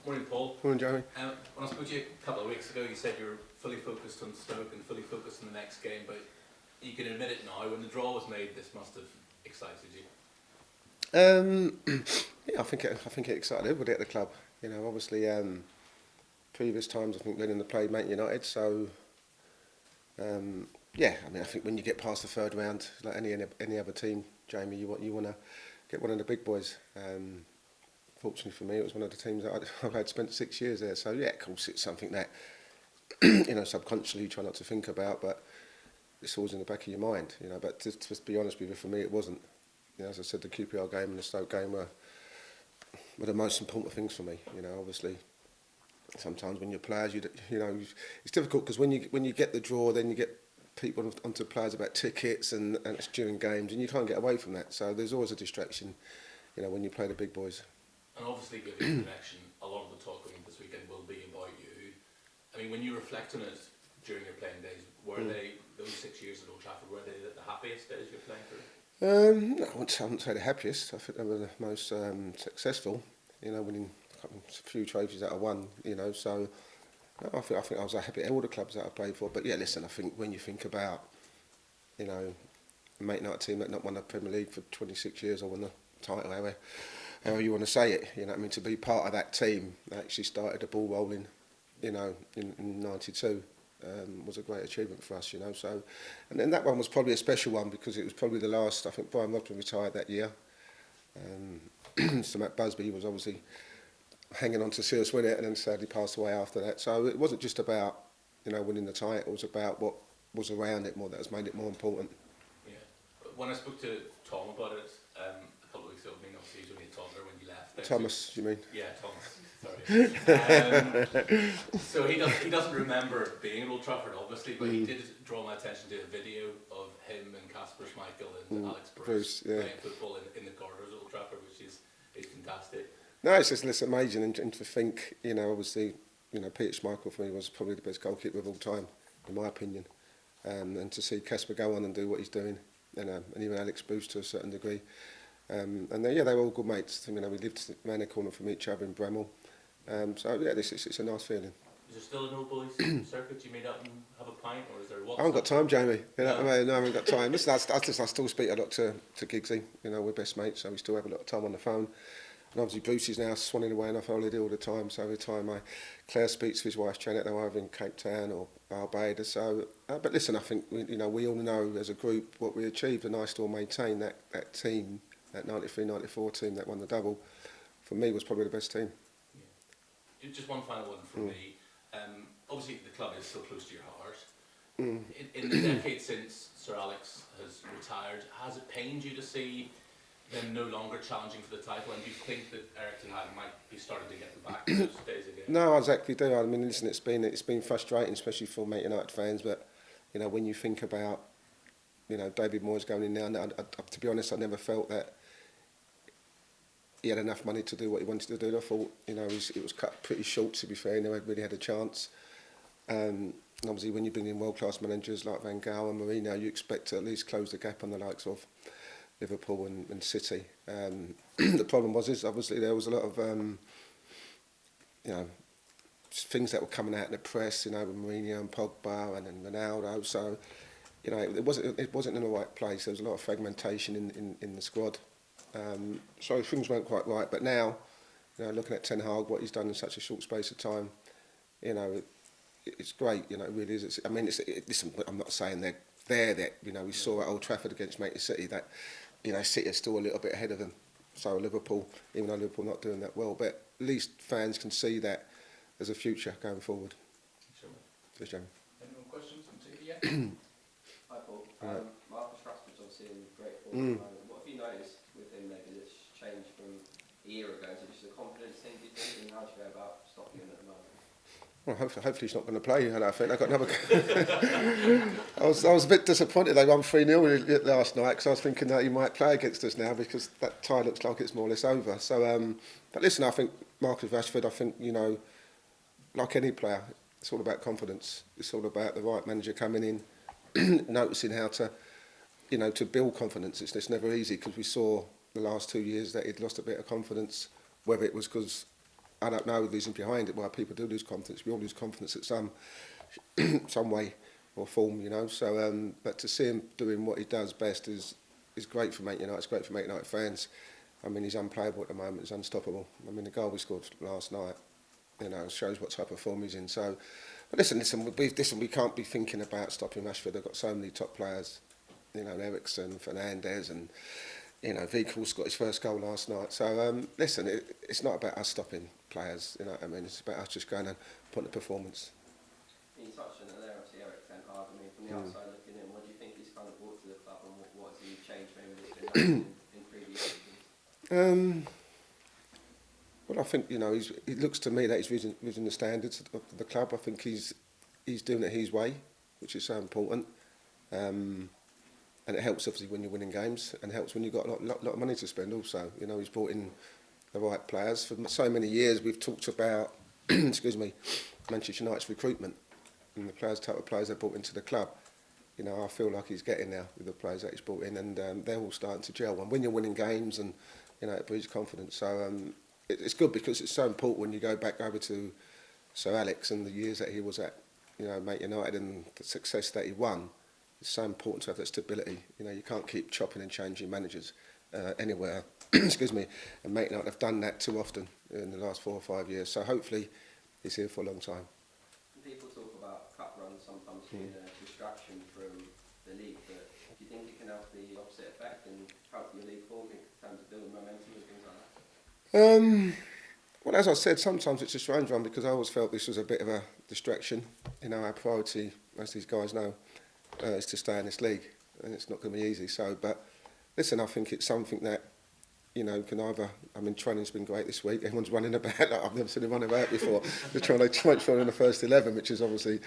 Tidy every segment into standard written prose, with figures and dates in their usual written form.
Morning, Paul. Morning, Jeremy. When I spoke to you a couple of weeks ago, you said you were fully focused on Stoke and fully focused on the next game, but you can admit it now, when the draw was made, this must have excited you. Yeah, I think it excited everybody at the club. You know, obviously, previous times I think Lennon played Man United, so yeah. I mean, I think when you get past the third round, like any other team, Jamie, you want to get one of the big boys. Fortunately for me, it was one of the teams that I've had spent 6 years there. So yeah, of course, it's something that you know subconsciously you try not to think about, but it's always in the back of your mind. You know, but to be honest with you, for me, it wasn't. You know, as I said, the QPR game and the Stoke game were the most important things for me. You know, obviously, sometimes when you're players, you know, it's difficult because when you get the draw, then you get people onto players about tickets and it's during games, and you can't get away from that. So there's always a distraction, you know, when you play the big boys. And obviously, given your connection, a lot of the talk going this weekend will be about you. I mean, when you reflect on it during your playing days, were they, those 6 years at Old Trafford, were they the happiest days you're playing through? No, I wouldn't say the happiest. I think they were the most successful. You know, winning a few trophies that I won. You know, so no, I think I was happy at all the clubs that I played for. But yeah, listen, I think when you think about, you know, a mate night team that not won the Premier League for 26 years or won the title, however you want to say it, you know what I mean, to be part of that team that actually started the ball rolling, you know, in '92 was a great achievement for us, you know. So, and then that one was probably a special one because it was probably the last. I think Brian Robson retired that year. So Matt Busby was obviously hanging on to see us win it, and then sadly passed away after that. So it wasn't just about, you know, winning the title. It was about what was around it more that has made it more important. Yeah. When I spoke to Tom about it a couple of weeks ago, I mean, obviously he was only a toddler when you left. Thomas, you mean? Yeah, Thomas. Sorry. So he doesn't remember being at Old Trafford, obviously, but he did draw my attention to a video of him and Kasper Schmeichel and Alex Bruce Yeah. playing football in the corridors at Old Trafford, which is fantastic. No, it's just amazing, and to think, you know, obviously, you know, Peter Schmeichel for me was probably the best goalkeeper of all time, in my opinion, and to see Kasper go on and do what he's doing, and even Alex Bruce to a certain degree, and they were all good mates. You know, we lived around the corner from each other in Bramall, so yeah, it's a nice feeling. Is there still an old boys circuit? Do you meet up and have a pint, or is there WhatsApp? I haven't got time, Jamie. You know what I mean? No, I haven't got time. Listen, I still speak a lot to Giggsy. You know, we're best mates, so we still have a lot of time on the phone. And obviously Bruce is now swanning away on a holiday all the time, so every time Claire speaks to his wife Janet, they're either in Cape Town or Barbados. So, but listen, I think we all know as a group what we achieved, and I still maintain that team, that 93-94 team that won the double, for me was probably the best team. Yeah. Just one final one from me. Obviously the club is so close to your heart. In the decade since Sir Alex has retired, has it pained you to see them no longer challenging for the title, and do you think that Eric Ten Hag might be starting to get them back to those days again? No, I exactly do. I mean, listen, it's been frustrating, especially for Man United fans. But you know, when you think about, you know, David Moyes going in now, to be honest, I never felt that he had enough money to do what he wanted to do. I thought, you know, it was cut pretty short. To be fair, he never really had a chance. And obviously, when you bring in world-class managers like Van Gaal and Mourinho, you expect to at least close the gap on the likes of Liverpool and City. The problem was obviously there was a lot of you know, things that were coming out in the press, you know, with Mourinho and Pogba and then Ronaldo. So, you know, it wasn't in the right place. There was a lot of fragmentation in the squad. So things weren't quite right. But now, you know, looking at Ten Hag, what he's done in such a short space of time, you know, it's great. You know, it really is. I mean, listen, I'm not saying they're there that, you know, we saw at Old Trafford against Manchester City that, you know, City are still a little bit ahead of them. So Liverpool, even though Liverpool not doing that well, but at least fans can see that there's a future going forward. Sure. Cheers, Jamie. Any more questions? Yeah. Hi Paul. Right. Marcus Rashford's obviously in great form at the moment. What have you noticed with him maybe that's changed from a year ago? Is it just a confidence thing, do you think? And how do you go about stopping him at the moment? Well, hopefully he's not going to play. And I think they got another. I was a bit disappointed they won 3-0 last night because I was thinking that he might play against us now because that tie looks like it's more or less over. So, but listen, I think Marcus Rashford. I think, you know, like any player, it's all about confidence. It's all about the right manager coming in, noticing how to, you know, to build confidence. It's never easy because we saw the last 2 years that he'd lost a bit of confidence, whether it was because I don't know the reason behind it why people do lose confidence. We all lose confidence at some way or form, you know. So, but to see him doing what he does best is great for Manchester United. It's great for Manchester United fans. I mean, he's unplayable at the moment. He's unstoppable. I mean, the goal we scored last night, you know, shows what type of form he's in. So, but listen, we can't be thinking about stopping Rashford. They've got so many top players, you know, Eriksen, Fernandes, and you know, Vickers got his first goal last night. So, listen, it's not about us stopping players. You know what I mean? It's about us just going and putting the performance. You touched on it there, obviously, Eric Ten Hag. I mean, from the outside looking in, what do you think he's kind of brought to the club, and what has he changed maybe that's been happening in previous seasons? Well, I think, you know, it looks to me that he's raising the standards of the club. I think he's doing it his way, which is so important. And it helps obviously when you're winning games, and it helps when you've got a lot of money to spend also. You know, he's brought in the right players. For so many years we've talked about, excuse me, Manchester United's recruitment and the type of players they brought into the club. You know, I feel like he's getting there with the players that he's brought in, and they're all starting to gel. And when you're winning games, and you know, it breeds confidence. So it's good because it's so important when you go back over to Sir Alex and the years that he was at, you know, Manchester United, and the success that he won. It's so important to have that stability. You know, you can't keep chopping and changing managers anywhere. Excuse me. And Manchester United have done that too often in the last 4 or 5 years. So hopefully he's here for a long time. People talk about cup runs sometimes being a distraction from the league, but do you think it can have the opposite effect and help your league form in terms of building momentum and things like that? Well, as I said, sometimes it's a strange one because I always felt this was a bit of a distraction. You know, our priority, as these guys know, is to stay in this league, and it's not going to be easy. So, but listen, I think it's something that, you know, can either. I mean, training's been great this week. Everyone's running about like I've never seen him run about before. They're trying to make sure in the first 11, which is obviously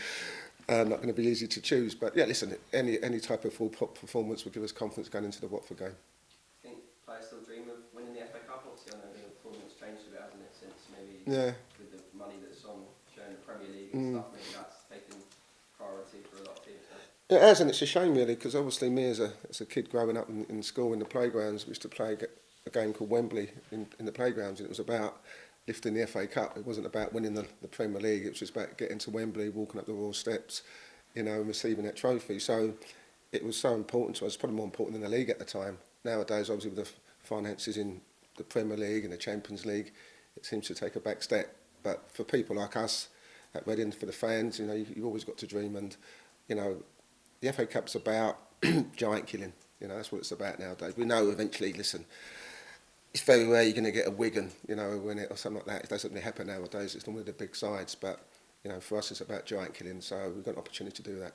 not going to be easy to choose. But yeah, listen, any type of full performance will give us confidence going into the Watford game. I think players still dream of winning the FA Cup. Obviously, I know the tournament's changed a bit, hasn't it, since maybe with the money that's on showing the Premier League and stuff. Maybe that's taken priority for a lot of teams. So. It has, and it's a shame really, because obviously me as a kid growing up in school in the playgrounds, we used to play a game called Wembley in the playgrounds, and it was about lifting the FA Cup. It wasn't about winning the Premier League. It was just about getting to Wembley, walking up the Royal Steps, you know, and receiving that trophy. So it was so important to us, probably more important than the league at the time. Nowadays, obviously with the finances in the Premier League and the Champions League, it seems to take a back step. But for people like us at Reading, for the fans, you know, you've always got to dream. And you know, the FA Cup's about giant killing. You know, that's what it's about nowadays. We know eventually, listen, it's very rare you're going to get a Wigan, you know, win it or something like that. It doesn't really happen nowadays. It's normally the big sides. But, you know, for us it's about giant killing. So we've got an opportunity to do that.